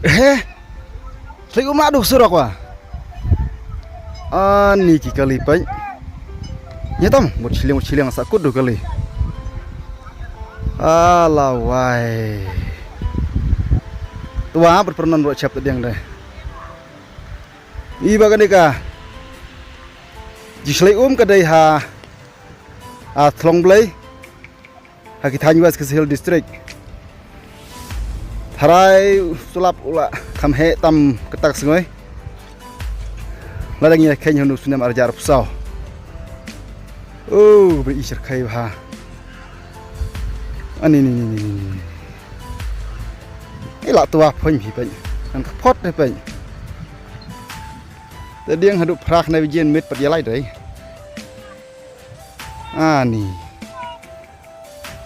shlei umak du surok wa. Ni ki kali pai. Nyetam một chiling sakut du kali. Alawai. Tua berperan buat siap tadi yang deh. Iba kan deka. Shlei kadai ha. Rambrai. Ha ki thaiñ was Hill district. Tharai sulap ula kham he tam ketak sngoi. Ladangnya khen honu sunam arjar pusau. Beri isir kai ha. Ani ni. Lak tua phoi phi pai. An phot dai pai. Te dieng hadu phrak na vijen mit pat yalai dai. Ni.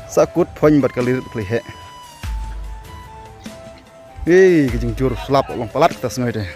Sakut phoi bat kali he. Kejeng jur selap long palat kita sengoi deh.